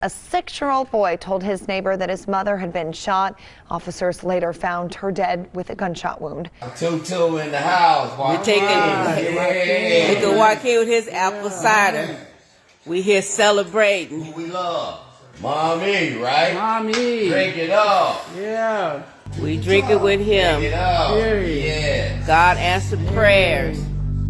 A 6-year-old boy told his neighbor that his mother had been shot. Officers later found her dead with a gunshot wound. Tutu in the house. We're taking Look at Joaquin with his apple cider. We here celebrating. Who we love? Mommy, right? Mommy. Drink it up. Yeah. We drink it with him. Drink it up. Period. Yeah. God answered prayers.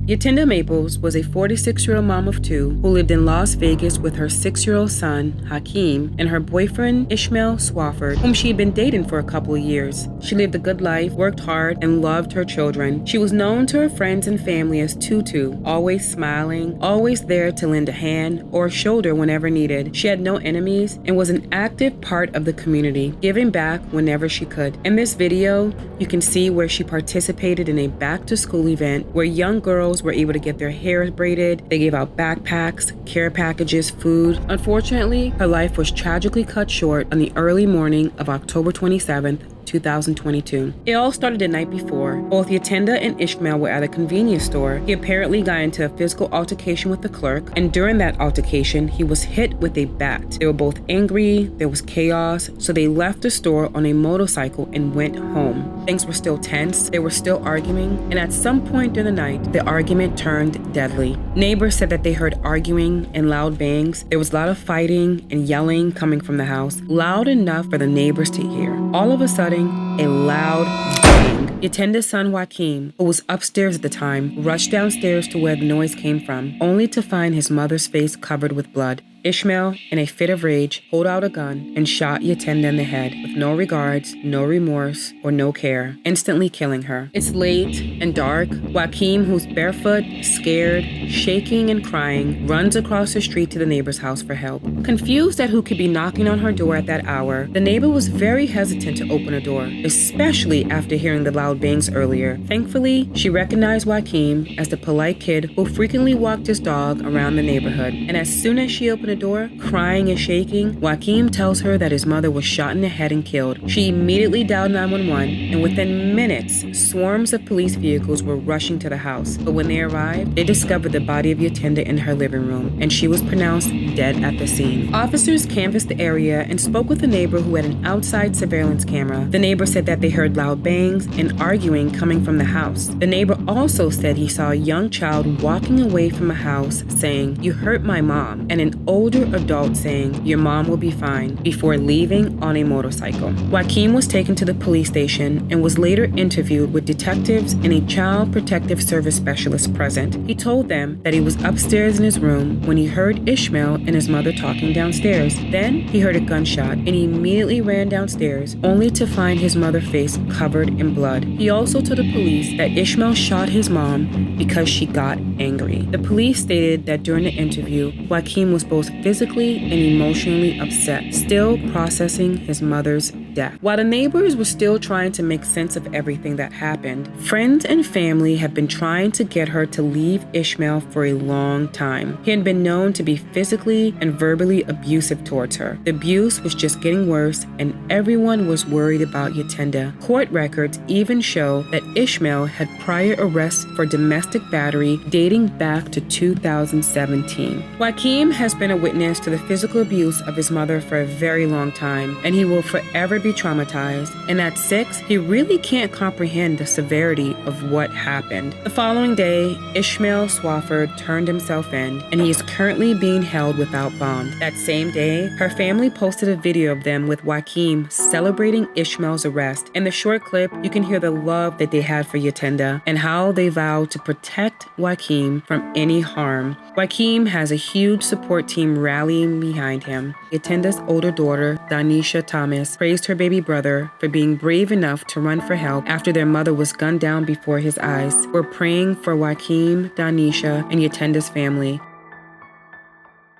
Yetundi Maples was a 46-year-old mom of two who lived in Las Vegas with her 6-year-old son, Hakeem, and her boyfriend, Ishmael Swafford, whom she had been dating for a couple of years. She lived a good life, worked hard, and loved her children. She was known to her friends and family as Tutu, always smiling, always there to lend a hand or a shoulder whenever needed. She had no enemies and was an active part of the community, giving back whenever she could. In this video, you can see where she participated in a back-to-school event where young girls were able to get their hair braided. They gave out backpacks, care packages, food. Unfortunately, her life was tragically cut short on the early morning of October 27th, 2022. It all started the night before. Both Yetundi and Ishmael were at a convenience store. He apparently got into a physical altercation with the clerk, and during that altercation, he was hit with a bat. They were both angry, there was chaos, so they left the store on a motorcycle and went home. Things were still tense, they were still arguing, and at some point during the night, the argument turned deadly. Neighbors said that they heard arguing and loud bangs. There was a lot of fighting and yelling coming from the house, loud enough for the neighbors to hear. All of a sudden, a loud bang. Yetundi's son Joaquin, who was upstairs at the time, rushed downstairs to where the noise came from, only to find his mother's face covered with blood. Ishmael, in a fit of rage, pulled out a gun and shot Yetundi in the head with no regards, no remorse, or no care, instantly killing her. It's late and dark. Joaquin, who's barefoot, scared, shaking and crying, runs across the street to the neighbor's house for help. Confused at who could be knocking on her door at that hour, the neighbor was very hesitant to open her door, especially after hearing the loud bangs earlier. Thankfully, she recognized Joaquin as the polite kid who frequently walked his dog around the neighborhood, and as soon as she opened the door, crying and shaking, Joaquin tells her that his mother was shot in the head and killed. She immediately dialed 911, and within minutes, swarms of police vehicles were rushing to the house. But when they arrived, they discovered the body of Yetundi in her living room, and she was pronounced dead at the scene. Officers canvassed the area and spoke with a neighbor who had an outside surveillance camera. The neighbor said that they heard loud bangs and arguing coming from the house. The neighbor also said he saw a young child walking away from a house saying, "You hurt my mom," and an older adult saying, "Your mom will be fine," before leaving on a motorcycle. Joaquin was taken to the police station and was later interviewed with detectives and a child protective service specialist present. He told them that he was upstairs in his room when he heard Ishmael and his mother talking downstairs. Then he heard a gunshot and he immediately ran downstairs, only to find his mother's face covered in blood. He also told the police that Ishmael shot his mom because she got angry. The police stated that during the interview, Joaquin was both physically and emotionally upset, still processing his mother's death. While the neighbors were still trying to make sense of everything that happened, friends and family have been trying to get her to leave Ishmael for a long time. He had been known to be physically and verbally abusive towards her. The abuse was just getting worse, and everyone was worried about Yetundi. Court records even show that Ishmael had prior arrests for domestic battery dating back to 2017. Joaquin has been a witness to the physical abuse of his mother for a very long time, and he will forever be traumatized. And at 6, he really can't comprehend the severity of what happened. The following day, Ishmael Swafford turned himself in, and he is currently being held without bond. That same day, her family posted a video of them with Joaquin celebrating Ishmael's arrest. In the short clip, you can hear the love that they had for Yetundi and how they vowed to protect Joaquin from any harm. Joaquin has a huge support team rallying behind him. Yetundi's older daughter, Danisha Thomas, praised her baby brother for being brave enough to run for help after their mother was gunned down before his eyes. We're praying for Joaquin, Danisha, and Yetundi's family.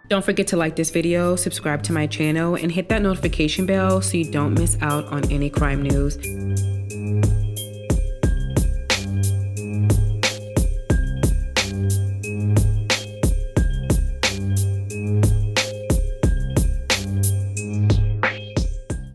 Don't forget to like this video, subscribe to my channel, and hit that notification bell so you don't miss out on any crime news.